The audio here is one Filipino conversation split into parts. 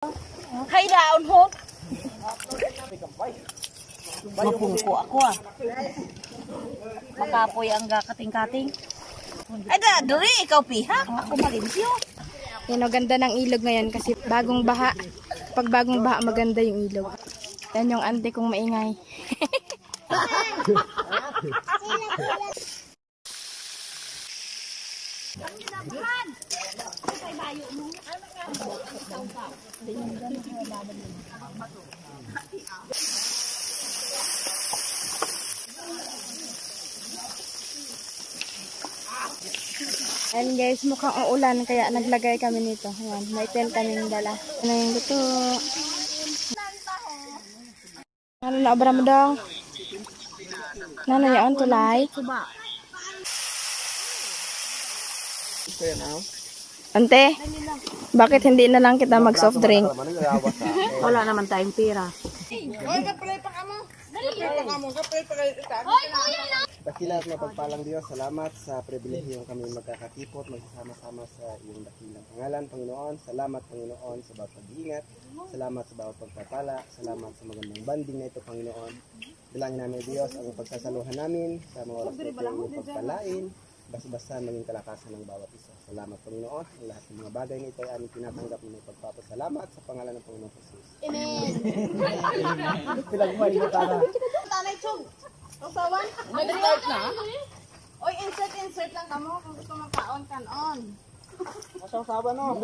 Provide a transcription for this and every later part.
Hay daon ho. Mapungko ako ah. Makapoy ang kating-kating. Ay da, duri, ikaw pihak. Ako malimpyo. Yan o, ganda ng ilog ngayon kasi bagong baha. Pag bagong baha, maganda yung ilog. Yan yung ante kong maingay. Ayan guys, mukhang uulan kaya naglagay kami nito. Ayan, may tent kaming dala. Ano yung luto? Ano na obra mo daw? Ano yun? Tulay? Ante, bakit hindi na lang kita mag soft drink? Wala naman tayong pira. Dakilang na pagpalang Diyos, salamat sa pribilehiyong kami magkakatipot, magsasama-sama sa iyong dakilang pangalan, Panginoon. Salamat, Panginoon, sa bawat pag-iingat. Salamat sa bawat pagpapala. Salamat sa magandang banding na ito, Panginoon. Bilangin namin, Diyos, ang pagsasaluhan namin sa mga oras na ito, yung pagpalain, basta-basta maging kalakasan ng bawat isa. Salamat, Panginoon. Ang lahat ng mga bagay na ito ay aming tinatanggap ng pagpapasalamat sa pangalan ng Panginoon Jesus. Amen! Pilagmay mo tara. Tanay Chog. Usawan. Nag-start na? Oy, insert lang kamo kung gusto mong kaon. Masasawa no.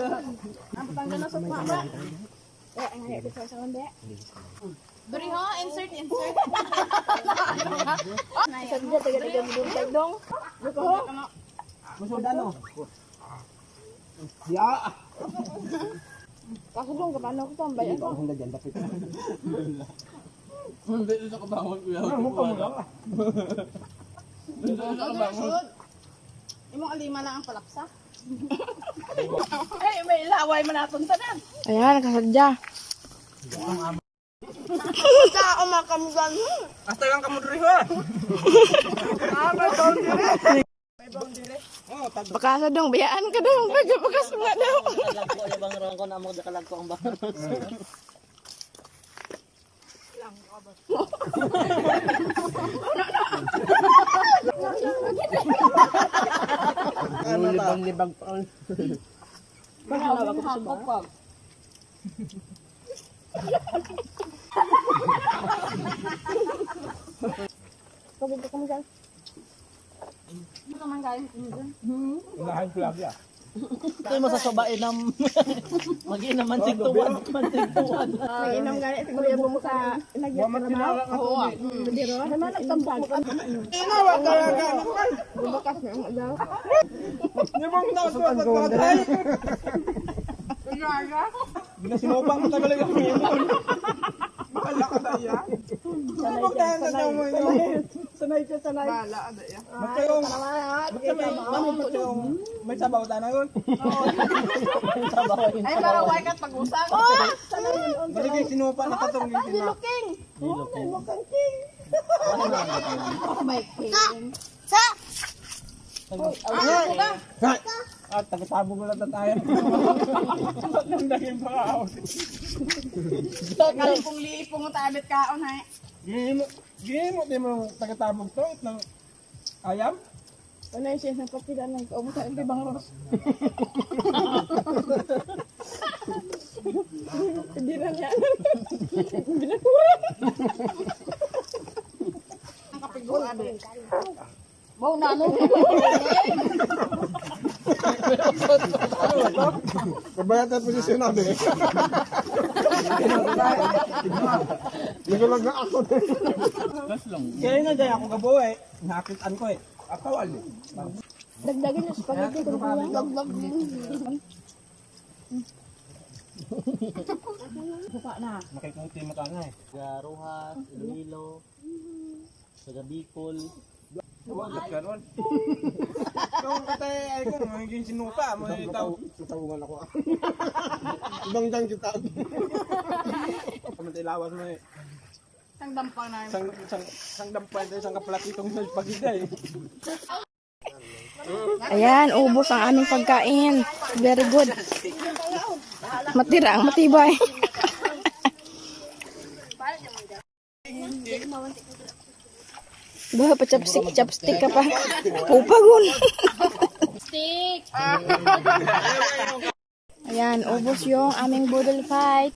Ang patanggal na sa pama. Eh, ang ngayon dito sa kande. Duri ho, insert. Sa dito, taga-taga mo doon tayo dong. Musudan no. Ya. Kaso dong, paano ko tambay ako? Hindi dyan, dapat. Hindi sa kabangon ko yan. Mukha mo lang. Imong alima na ang palapsa. Ay, may ilaway man naton tanan. Ayan, kasadya. Sa umakamugan. Hasta lang kamo diri ha. Baka dong, bayaan ka dong. Bagas nga daw. Kalagpo ay bang rong ko na mo kalagpo ang baros. Ano libang pa. Baka ako sa baba. Pagod ka mo dyan. Ano man gayon mo dun? Unahan ko lang ya. Ito mo sa sobain ng mag-inam mantigtuwan. Nag-inam gani, siguro yung mo sa nagyat na trabaho. Oo. Diro, naman nagtambak mo. Inawag ka lang. Bumakas na yung daw. Nimong na sa patay. Ginasinupa mo tagal yung imon. Bahala ka na ya. Sanay ka, sanay. Bahala ka na ya. May sabaw na yun. Ay, para way kat pag-usap. Balik yung sinupa na katong yung sila. At tagasabog mo lang na tayo. Ba't nang daging pa ako? Kaling kong liipong mo tabit kaon hay. Gihimo din mo tagatabog to ng ayam? Ano yung siya ng kapila ng kaumo sa hindi bang ros? Hindi na niya. Hindi na kuha. Ang kapiguan. Mau na ano? Kabayatan posisyon namin. Nagulag na ako. Kaya na dyan ako gabuhay. Nakitaan ko eh. Akawal eh. Dagdagin yung spaghetti kung kuha. Lag. Buka na. Makikungti mo tanga eh. Sa Rojas, Iloilo, sa Bicol. Huwag ka nun. Kung katay ay ko, magiging sinupa. Sasabugan ako. Ibang dyan kita. Kamantay lawas mo eh. Sang dampang na. Sang dampan tayo, sang kaplatitong sa pagigay. Ayan, ubos ang aming pagkain. Very good. Matira ang matibay. Bah, pa-chopstick ka pa. Upagon. Stick. Ayan, ubos yung aming budol fight.